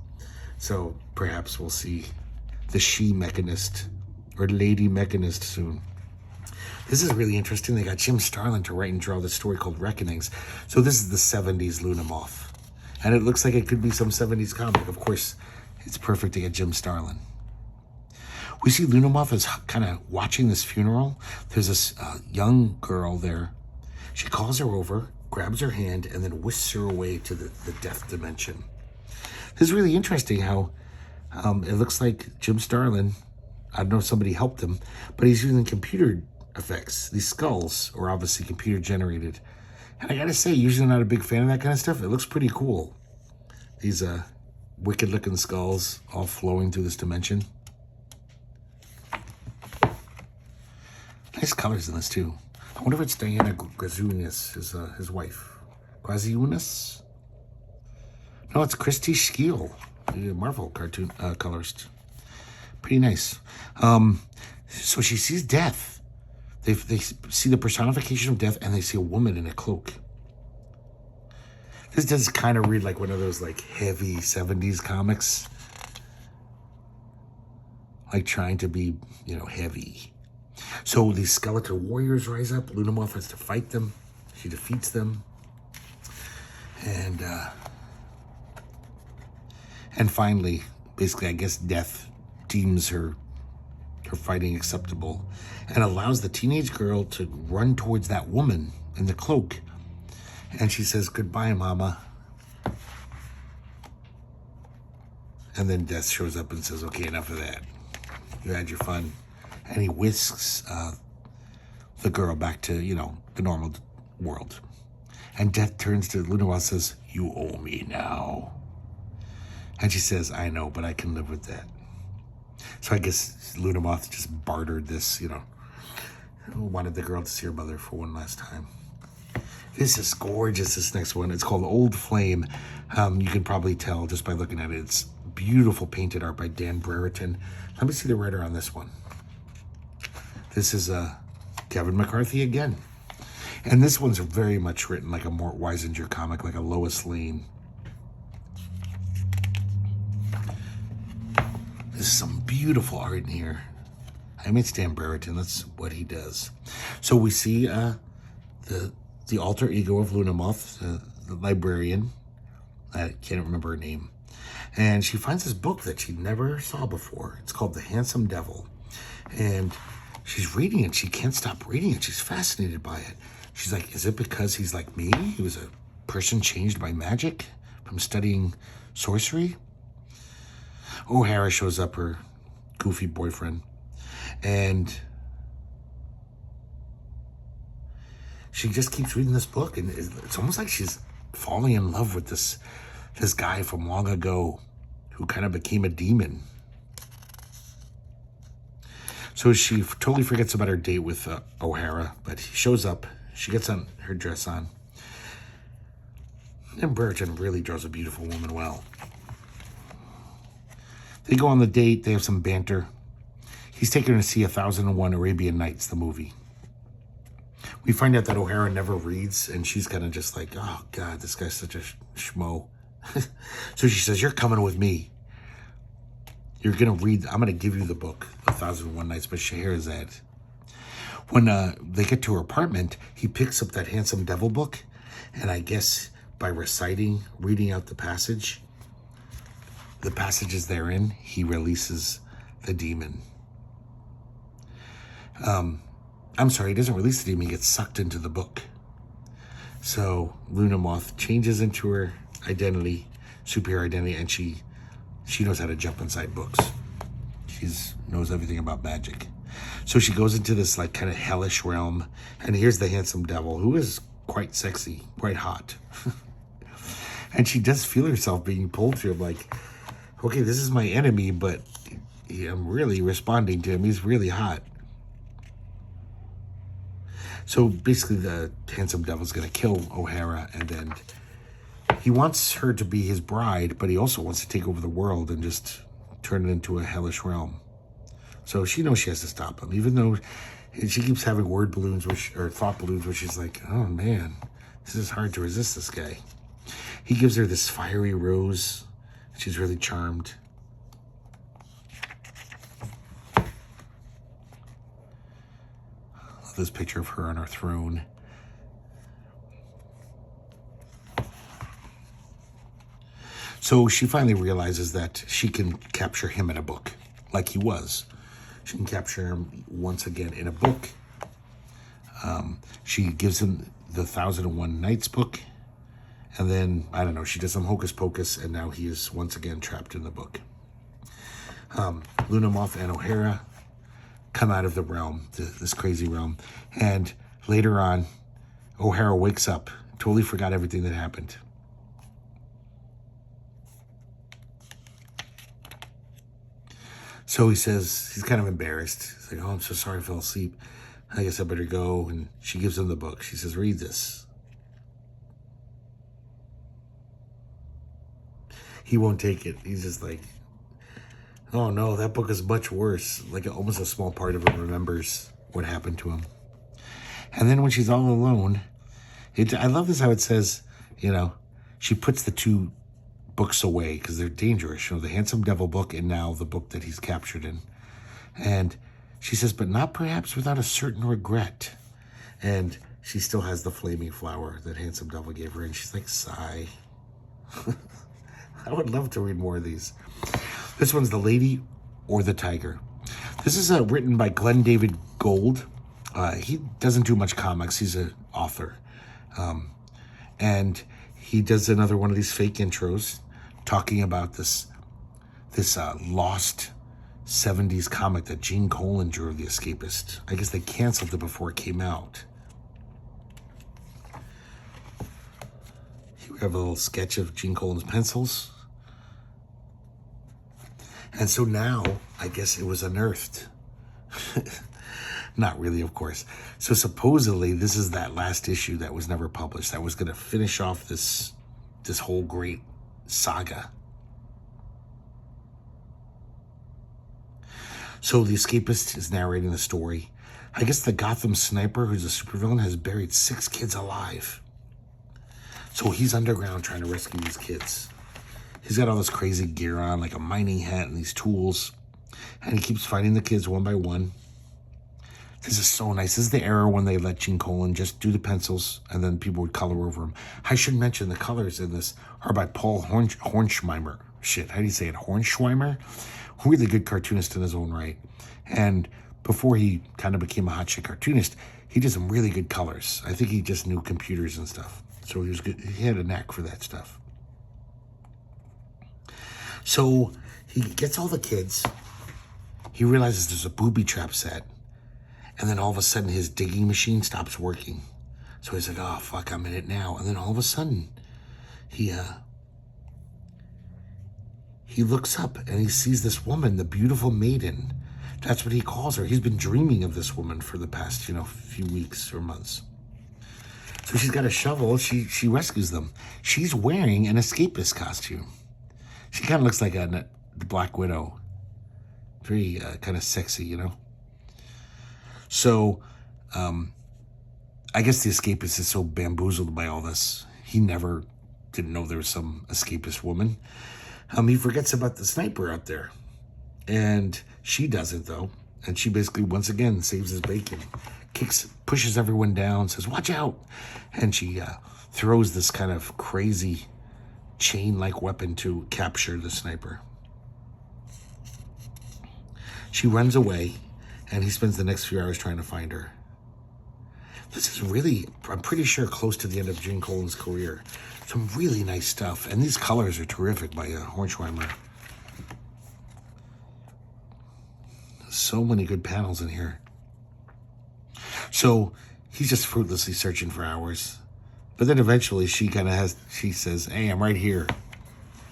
So perhaps we'll see the she-mechanist or lady-mechanist soon. This is really interesting. They got Jim Starlin to write and draw this story called Reckonings. So this is the 70s Lunamorph. And it looks like it could be some 70s comic. Of course, it's perfect to get Jim Starlin. We see Lunamorph is kind of watching this funeral. There's this young girl there. She calls her over, grabs her hand, and then whisks her away to the death dimension. This is really interesting how it looks like Jim Starlin, I don't know if somebody helped him, but he's using computer effects. These skulls are obviously computer generated. And I gotta say, usually not a big fan of that kind of stuff. It looks pretty cool. These wicked looking skulls all flowing through this dimension. Nice colors in this too. I wonder if it's Diana Grazunas, his wife. Grazunas? No, it's Christy Scheel, the Marvel cartoon colorist. Pretty nice. So she sees death. They see the personification of death, and they see a woman in a cloak. This does kind of read like one of those like heavy 70s comics. Like trying to be, heavy. So these skeleton warriors rise up. Lunamorph has to fight them. She defeats them. And finally, basically, I guess death deems her fighting acceptable and allows the teenage girl to run towards that woman in the cloak. And she says, goodbye, Mama. And then Death shows up and says, okay, enough of that. You had your fun. And he whisks the girl back to, the normal world. And Death turns to Lunamorph and says, you owe me now. And she says, I know, but I can live with that. So I guess Lunamorph just bartered this, wanted the girl to see her mother for one last time. This is gorgeous, this next one. It's called Old Flame. You can probably tell just by looking at it. It's beautiful painted art by Dan Brereton. Let me see the writer on this one. This is Kevin McCarthy again. And this one's very much written like a Mort Weisinger comic, like a Lois Lane. There's some beautiful art in here. I mean, it's Dan Brereton. That's what he does. So we see the alter ego of Lunamorph, the librarian. I can't remember her name. And she finds this book that she never saw before. It's called The Handsome Devil. And she's reading it. She can't stop reading it. She's fascinated by it. She's like, is it because he's like me? He was a person changed by magic from studying sorcery? O'Hara shows up, her goofy boyfriend. And she just keeps reading this book, and it's almost like she's falling in love with this guy from long ago who kind of became a demon. So she totally forgets about her date with O'Hara, but he shows up. She gets on her dress on. And Brereton really draws a beautiful woman well. They go on the date. They have some banter. He's taking her to see 1001 Arabian Nights, the movie. We find out that O'Hara never reads, and she's kind of just like, oh, God, this guy's such a schmo. So she says, you're coming with me. You're going to read, I'm going to give you the book, 1001 Nights by Scheherazade. When they get to her apartment, he picks up that Handsome Devil book, and I guess by reading out the passages therein, he releases the demon. I'm sorry, he doesn't release the demon, he gets sucked into the book. So Luna Moth changes into her identity, superior identity, and she knows how to jump inside books. She knows everything about magic. So she goes into this like kind of hellish realm, and here's the Handsome Devil, who is quite sexy, quite hot. And she does feel herself being pulled to him, like, okay, this is my enemy, but I'm really responding to him. He's really hot. So basically the Handsome Devil's going to kill O'Hara, and then he wants her to be his bride, but he also wants to take over the world and just turn it into a hellish realm. So she knows she has to stop him, even though she keeps having word balloons, or thought balloons, where she's like, oh man, this is hard to resist this guy. He gives her this fiery rose. She's really charmed. Love this picture of her on her throne. So she finally realizes that she can capture him in a book, like he was. She can capture him once again in a book. She gives him the 1001 Nights book. And then, I don't know, she does some hocus pocus, and now he is once again trapped in the book. Luna Moth and O'Hara come out of the realm, this crazy realm. And later on, O'Hara wakes up, totally forgot everything that happened. So he says, he's kind of embarrassed. He's like, oh, I'm so sorry I fell asleep. I guess I better go. And she gives him the book. She says, read this. He won't take it. He's just like, oh no, that book is much worse. Like almost a small part of him remembers what happened to him. And then when she's all alone, I love this how it says, she puts the two books away because they're dangerous. The Handsome Devil book and now the book that he's captured in. And she says, but not perhaps without a certain regret. And she still has the flaming flower that Handsome Devil gave her. And she's like, sigh. I would love to read more of these. This one's The Lady or the Tiger. This is written by Glenn David Gould. He doesn't do much comics. He's an author. And he does another one of these fake intros talking about this lost 70s comic that Gene Colan drew of The Escapist. I guess they canceled it before it came out. Here we have a little sketch of Gene Colan's pencils. And so now, I guess it was unearthed. Not really, of course. So supposedly, this is that last issue that was never published. That was going to finish off this whole great saga. So the Escapist is narrating the story. I guess the Gotham sniper, who's a supervillain, has buried 6 kids alive. So he's underground trying to rescue these kids. He's got all this crazy gear on, like a mining hat and these tools. And he keeps finding the kids one by one. This is so nice. This is the era when they let Gene Colan just do the pencils and then people would color over them. I should mention the colors in this are by Paul Hornschweimer. Shit, how do you say it? Hornschweimer? Really good cartoonist in his own right. And before he kind of became a hot shit cartoonist, he did some really good colors. I think he just knew computers and stuff. So he was good. He had a knack for that stuff. So he gets all the kids. he realizes there's a booby trap set. And then all of a sudden his digging machine stops working. So he's like, oh, fuck, I'm in it now. And then all of a sudden he looks up and he sees this woman, the beautiful maiden. That's what he calls her. He's been dreaming of this woman for the past, few weeks or months. So she's got a shovel. She rescues them. She's wearing an escapist costume. She kind of looks like the Black Widow. Very kind of sexy, So, I guess the escapist is so bamboozled by all this. He never didn't know there was some escapist woman. He forgets about the sniper out there. And she doesn't, though. And she basically, once again, saves his bacon. Pushes everyone down, says, watch out. And she throws this kind of crazy chain-like weapon to capture the sniper. She runs away, and he spends the next few hours trying to find her. This is really, I'm pretty sure, close to the end of Gene Colan's career. Some really nice stuff. And these colors are terrific by Hornschweimer. So many good panels in here. So he's just fruitlessly searching for hours. But then eventually she says, hey, I'm right here.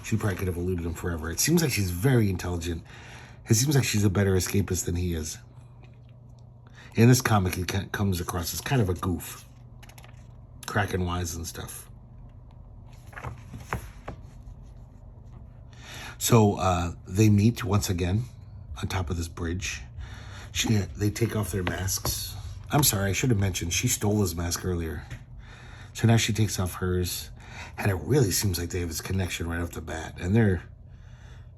She probably could have eluded him forever. It seems like she's very intelligent. It seems like she's a better escapist than he is. In this comic, he comes across as kind of a goof. Cracking wise and stuff. So they meet once again on top of this bridge. They take off their masks. I'm sorry, I should have mentioned she stole his mask earlier. So now she takes off hers. And it really seems like they have this connection right off the bat. And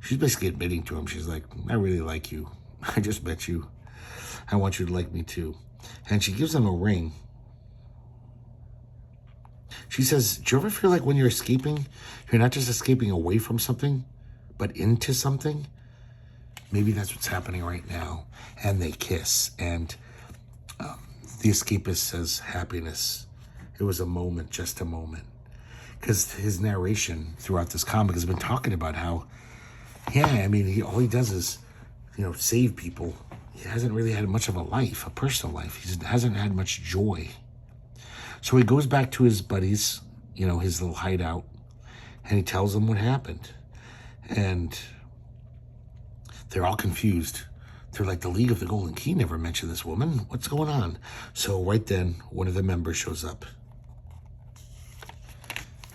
she's basically admitting to him. She's like, I really like you. I just met you. I want you to like me too. And she gives him a ring. She says, do you ever feel like when you're escaping, you're not just escaping away from something, but into something? Maybe that's what's happening right now. And they kiss. And the escapist says, happiness. It was a moment, just a moment. Because his narration throughout this comic has been talking about how, all he does is, save people. He hasn't really had much of a life, a personal life. He hasn't had much joy. So he goes back to his buddies, his little hideout, and he tells them what happened. And they're all confused. They're like, the League of the Golden Key never mentioned this woman. What's going on? So right then, one of the members shows up.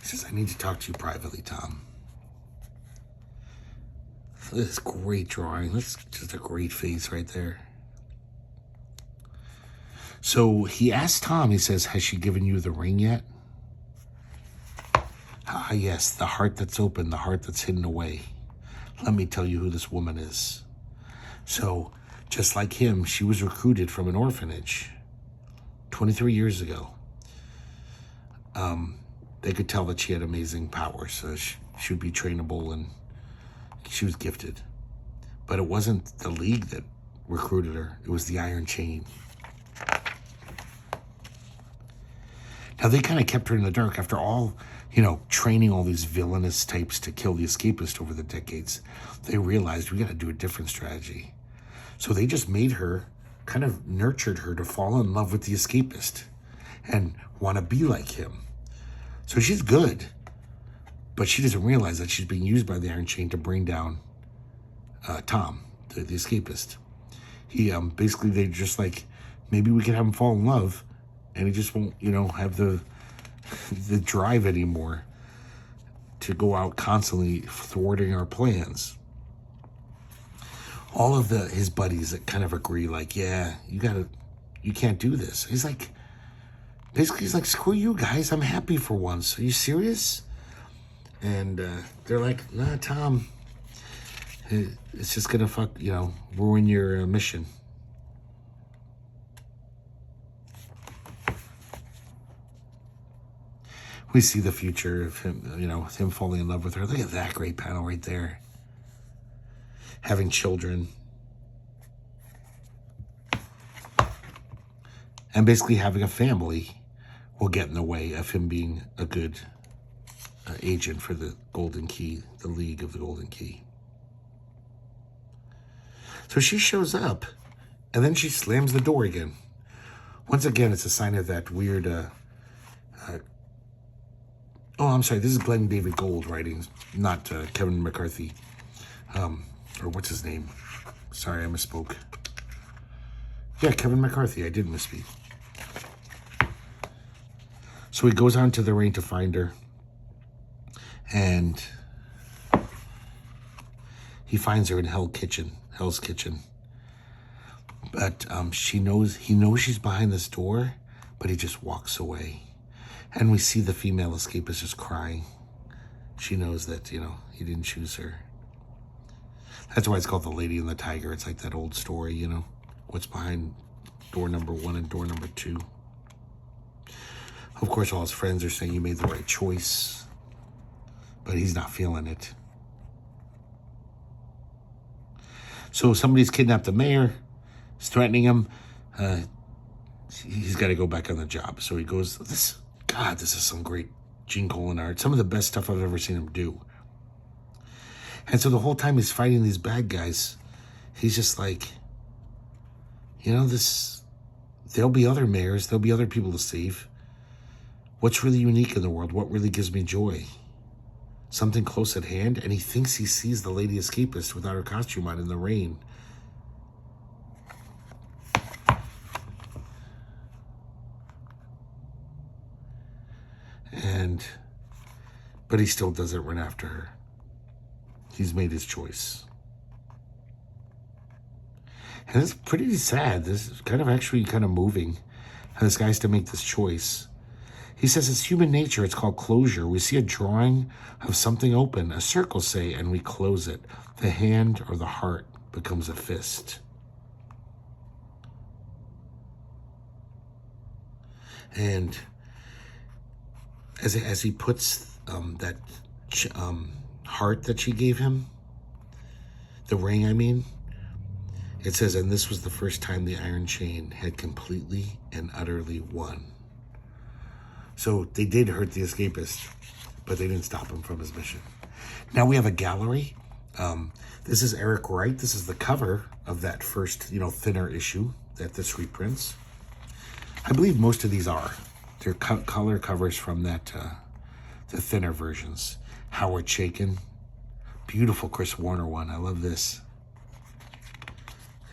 He says, I need to talk to you privately, Tom. This great drawing. That's just a great face right there. So he asks Tom, he says, has she given you the ring yet? Ah, yes, the heart that's open, the heart that's hidden away. Let me tell you who this woman is. So, just like him, she was recruited from an orphanage 23 years ago. They could tell that she had amazing powers, so she would be trainable, and she was gifted. But it wasn't the League that recruited her. It was the Iron Chain. Now, they kind of kept her in the dark after all, training all these villainous types to kill the escapist over the decades. They realized we got to do a different strategy. So they just made her, kind of nurtured her to fall in love with the escapist and want to be like him. So she's good, but she doesn't realize that she's being used by the Iron Chain to bring down Tom, the escapist. Basically, they're just like, maybe we can have him fall in love, and he just won't, have the drive anymore to go out constantly thwarting our plans. All of his buddies that kind of agree, like, yeah, you can't do this. He's like, screw you guys, I'm happy for once. Are you serious? And they're like, nah, Tom, it's just gonna ruin your mission. We see the future of him, with him falling in love with her. Look at that great panel right there. Having children. And basically having a family will get in the way of him being a good agent for the Golden Key, the League of the Golden Key. So she shows up, and then she slams the door again. Once again, it's a sign of that weird, oh, I'm sorry, this is Glenn David Gould writing, not Kevin McCarthy. Or what's his name? Sorry, I misspoke. Yeah, Kevin McCarthy, I did misspeak. So he goes out into the rain to find her. And he finds her in Hell's Kitchen. But he knows she's behind this door, but he just walks away. And we see the female escapist just crying. She knows that, he didn't choose her. That's why it's called The Lady and the Tiger. It's like that old story, what's behind door number 1 and door number 2. Of course, all his friends are saying you made the right choice, but he's not feeling it. So somebody's kidnapped the mayor. He's threatening him. He's got to go back on the job. So he goes, this is some great Gene Colan art. Some of the best stuff I've ever seen him do. And so the whole time he's fighting these bad guys, he's just like, there'll be other mayors, there'll be other people to save. What's really unique in the world? What really gives me joy? Something close at hand, and he thinks he sees the lady escapist without her costume on in the rain. But he still doesn't run after her. He's made his choice. And it's pretty sad. This is kind of moving. How this guy has to make this choice. He says it's human nature. It's called closure. We see a drawing of something open, a circle, say, and we close it. The hand or the heart becomes a fist. And as he puts that heart that she gave him, the ring, it says, and this was the first time the iron chain had completely and utterly won. So they did hurt the escapist, but they didn't stop him from his mission. Now we have a gallery. This is Eric Wright. This is the cover of that first, thinner issue that this reprints. I believe most of these are. They're color covers from that, the thinner versions. Howard Chaykin. Beautiful Chris Warner one. I love this.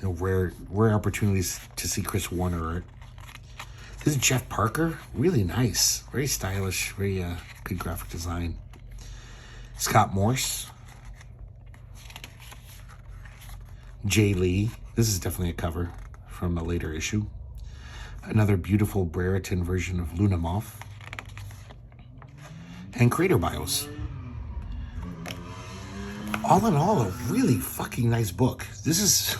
Rare opportunities to see Chris Warner art. This is Jeff Parker. Really nice. Very stylish. Very good graphic design. Scott Morse. Jay Lee. This is definitely a cover from a later issue. Another beautiful Brereton version of Luna Moth. And Crater Bios. All in all, a really fucking nice book. This is...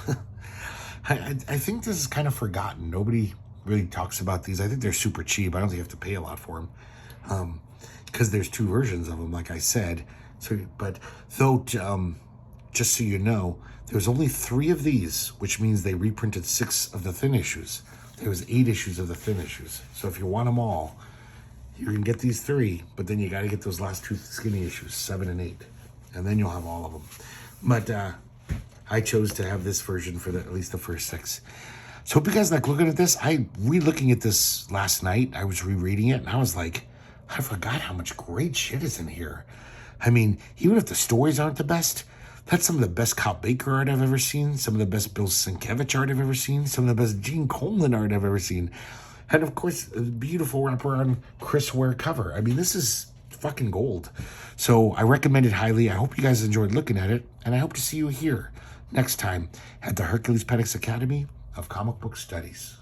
I think this is kind of forgotten. Nobody really talks about these. I think they're super cheap. I don't think you have to pay a lot for them. Because there's 2 versions of them, like I said. So, but though, just so you know, there's only 3 of these, which means they reprinted 6 of the thin issues. There was 8 issues of the thin issues. So if you want them all, you can get these 3, but then you got to get those last 2 skinny issues, 7 and 8. And then you'll have all of them. But I chose to have this version for at least the first 6. So hope you guys like looking at this. I re-looking at this last night. I was rereading it, and I was like, I forgot how much great shit is in here. Even if the stories aren't the best, that's some of the best Kyle Baker art I've ever seen, some of the best Bill Sienkiewicz art I've ever seen, some of the best Gene Colan art I've ever seen. And of course, a beautiful wraparound Chris Ware cover. This is fucking gold. So I recommend it highly. I hope you guys enjoyed looking at it, and I hope to see you here next time at the herculespetix Academy of Comic Book Studies.